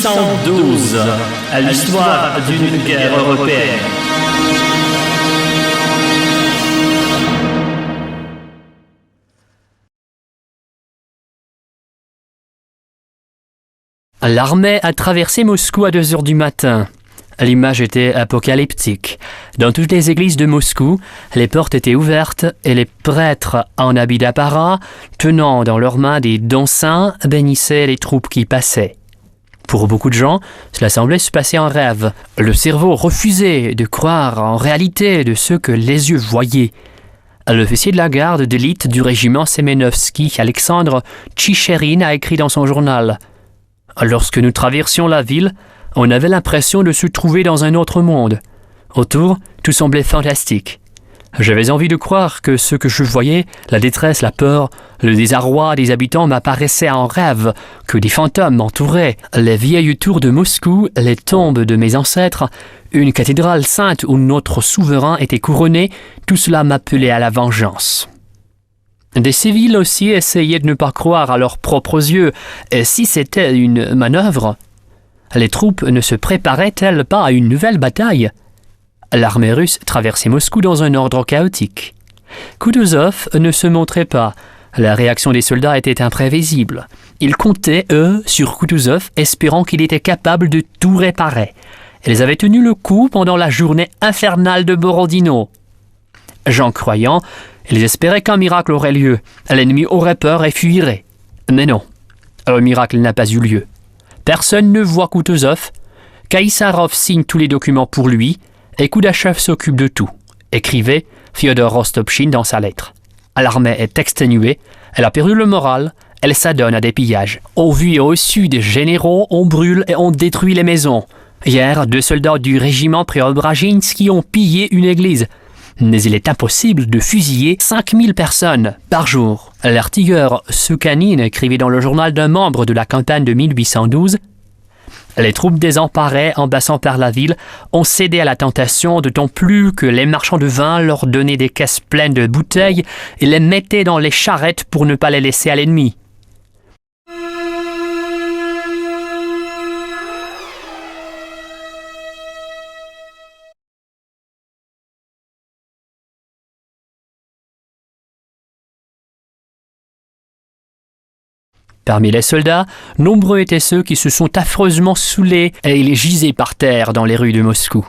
1812, à l'histoire d'une guerre européenne. L'armée a traversé Moscou à 2 heures du matin. L'image était apocalyptique. Dans toutes les églises de Moscou, les portes étaient ouvertes et les prêtres en habits d'apparat, tenant dans leurs mains des dons saints, bénissaient les troupes qui passaient. Pour beaucoup de gens, cela semblait se passer en rêve. Le cerveau refusait de croire en réalité de ce que les yeux voyaient. L'officier de la garde d'élite du régiment Semenovski, Alexandre Tchicherin, a écrit dans son journal « Lorsque nous traversions la ville, on avait l'impression de se trouver dans un autre monde. Autour, tout semblait fantastique. J'avais envie de croire que ce que je voyais, la détresse, la peur, le désarroi des habitants m'apparaissaient en rêve, que des fantômes m'entouraient. Les vieilles tours de Moscou, les tombes de mes ancêtres, une cathédrale sainte où notre souverain était couronné, tout cela m'appelait à la vengeance. » Des civils aussi essayaient de ne pas croire à leurs propres yeux. Et si c'était une manœuvre, les troupes ne se préparaient-elles pas à une nouvelle bataille? L'armée russe traversait Moscou dans un ordre chaotique. Kutuzov ne se montrait pas. La réaction des soldats était imprévisible. Ils comptaient, eux, sur Kutuzov, espérant qu'il était capable de tout réparer. Ils avaient tenu le coup pendant la journée infernale de Borodino. J'en croyant, ils espéraient qu'un miracle aurait lieu. L'ennemi aurait peur et fuirait. Mais non, le miracle n'a pas eu lieu. Personne ne voit Kutuzov. Kaïsarov signe tous les documents pour lui et Koudachev s'occupe de tout, écrivait Fyodor Rostopchine dans sa lettre. L'armée est exténuée, elle a perdu le moral, elle s'adonne à des pillages. Au vu et au su des généraux, on brûle et on détruit les maisons. Hier, 2 soldats du régiment Preobrajinski ont pillé une église. Mais il est impossible de fusiller 5000 personnes par jour. L'artilleur Soukhanine écrivait dans le journal d'un membre de la campagne de 1812 « Les troupes désemparées en passant par la ville ont cédé à la tentation, d'autant plus que les marchands de vin leur donnaient des caisses pleines de bouteilles et les mettaient dans les charrettes pour ne pas les laisser à l'ennemi. » Parmi les soldats, nombreux étaient ceux qui se sont affreusement saoulés et ils gisaient par terre dans les rues de Moscou.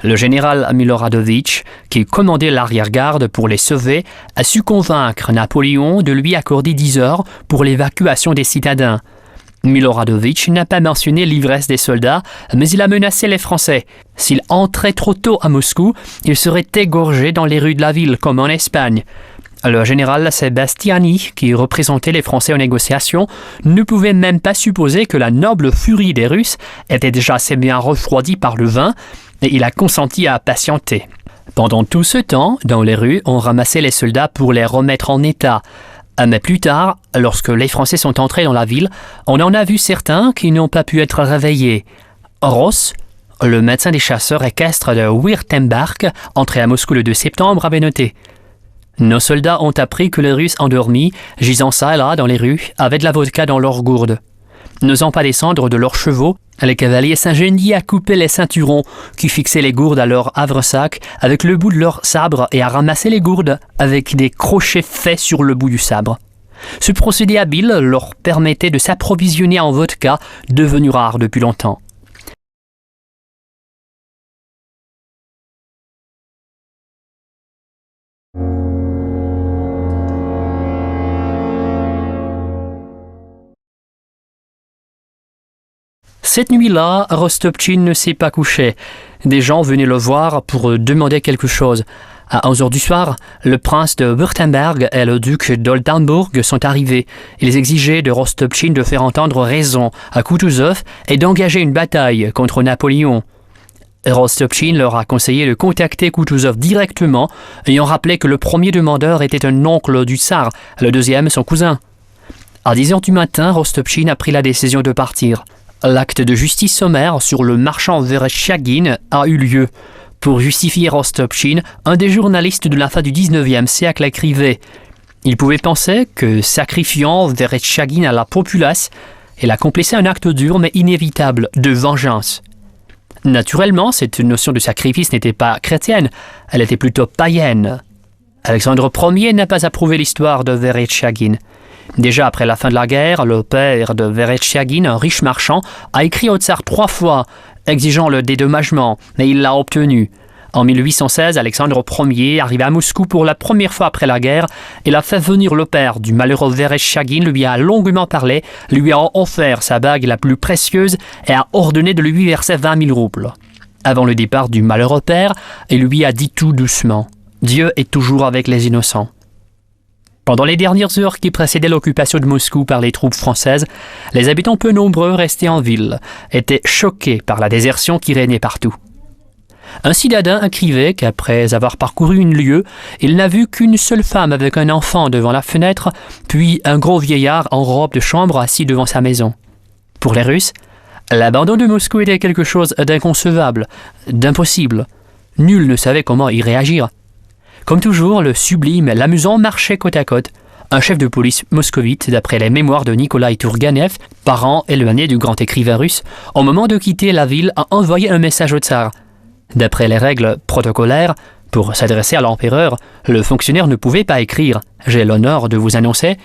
Le général Miloradovitch, qui commandait l'arrière-garde pour les sauver, a su convaincre Napoléon de lui accorder 10 heures pour l'évacuation des citadins. Miloradovitch n'a pas mentionné l'ivresse des soldats, mais il a menacé les Français. S'ils entraient trop tôt à Moscou, ils seraient égorgés dans les rues de la ville, comme en Espagne. Le général Sébastiani, qui représentait les Français aux négociations, ne pouvait même pas supposer que la noble furie des Russes était déjà assez bien refroidie par le vin, et il a consenti à patienter. Pendant tout ce temps, dans les rues, on ramassait les soldats pour les remettre en état. Mais plus tard, lorsque les Français sont entrés dans la ville, on en a vu certains qui n'ont pas pu être réveillés. Ross, le médecin des chasseurs équestres de Wurtemberg, entré à Moscou le 2 septembre, avait noté « Nos soldats ont appris que les Russes endormis, gisant ça et là dans les rues, avaient de la vodka dans leurs gourdes. N'osant pas descendre de leurs chevaux, les cavaliers s'ingéniaient à couper les ceinturons qui fixaient les gourdes à leur havresac avec le bout de leur sabre et à ramasser les gourdes avec des crochets faits sur le bout du sabre. Ce procédé habile leur permettait de s'approvisionner en vodka, devenu rare depuis longtemps. Cette nuit-là, Rostopchine ne s'est pas couché. Des gens venaient le voir pour demander quelque chose. À 11 heures du soir, le prince de Wurtemberg et le duc d'Oldenbourg sont arrivés. Ils exigeaient de Rostopchine de faire entendre raison à Kutuzov et d'engager une bataille contre Napoléon. Rostopchine leur a conseillé de contacter Kutuzov directement, ayant rappelé que le premier demandeur était un oncle du tsar, le deuxième son cousin. À 10 heures du matin, Rostopchine a pris la décision de partir. L'acte de justice sommaire sur le marchand Vereshchagin a eu lieu. Pour justifier Rostopchine, un des journalistes de la fin du 19e siècle écrivait « Il pouvait penser que, sacrifiant Vereshchagin à la populace, Il accomplissait un acte dur mais inévitable de vengeance. Naturellement, cette notion de sacrifice n'était pas chrétienne, elle était plutôt païenne. Alexandre Ier n'a pas approuvé l'histoire de Vereshchagin. Déjà après la fin de la guerre, le père de Vereshchagin, un riche marchand, a écrit au tsar 3 fois, exigeant le dédommagement, mais il l'a obtenu. En 1816, Alexandre Ier arriva à Moscou pour la première fois après la guerre. Il a fait venir le père du malheureux Vereshchagin, lui a longuement parlé, lui a offert sa bague la plus précieuse et a ordonné de lui verser 20 000 roubles. Avant le départ du malheureux père, il lui a dit tout doucement « Dieu est toujours avec les innocents ». Pendant les dernières heures qui précédaient l'occupation de Moscou par les troupes françaises, les habitants peu nombreux restés en ville étaient choqués par la désertion qui régnait partout. Un citadin écrivait qu'après avoir parcouru une lieue, il n'a vu qu'une seule femme avec un enfant devant la fenêtre, puis un gros vieillard en robe de chambre assis devant sa maison. Pour les Russes, l'abandon de Moscou était quelque chose d'inconcevable, d'impossible. Nul ne savait comment y réagir. Comme toujours, le sublime et l'amusant marchaient côte à côte. Un chef de police moscovite, d'après les mémoires de Nikolai Tourganev, parent éloigné du grand écrivain russe, au moment de quitter la ville, a envoyé un message au tsar. D'après les règles protocolaires, pour s'adresser à l'empereur, le fonctionnaire ne pouvait pas écrire « J'ai l'honneur de vous annoncer ».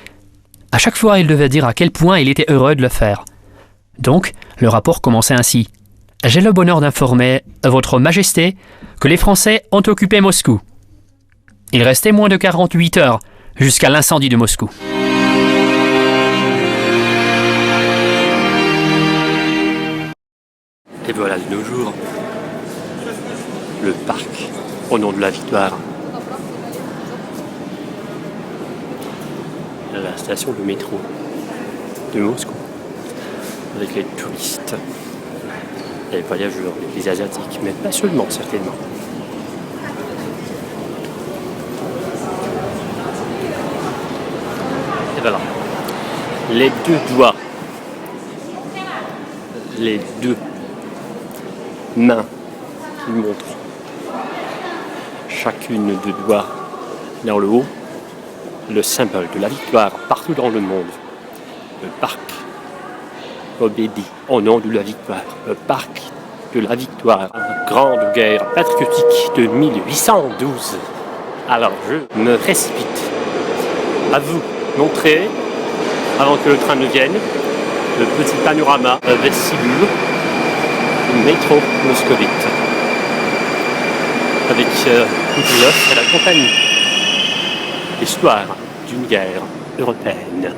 À chaque fois, il devait dire à quel point il était heureux de le faire. Donc, le rapport commençait ainsi. « J'ai le bonheur d'informer Votre Majesté que les Français ont occupé Moscou. » Il restait moins de 48 heures jusqu'à l'incendie de Moscou. Et voilà de nos jours, le parc au nom de la victoire. La station de métro de Moscou, avec les touristes, les voyageurs, les asiatiques, mais pas seulement certainement. Et voilà, les deux doigts, les deux mains qui montrent chacune de doigts dans le haut, le symbole de la victoire partout dans le monde. Le parc obéit au nom de la victoire. Le parc de la victoire. Grande guerre patriotique de 1812. Alors je me précipite à vous montrer, avant que le train ne vienne, le petit panorama vestibule du métro moscovite. Avec Koutouneuf et la compagnie. L'histoire d'une guerre européenne.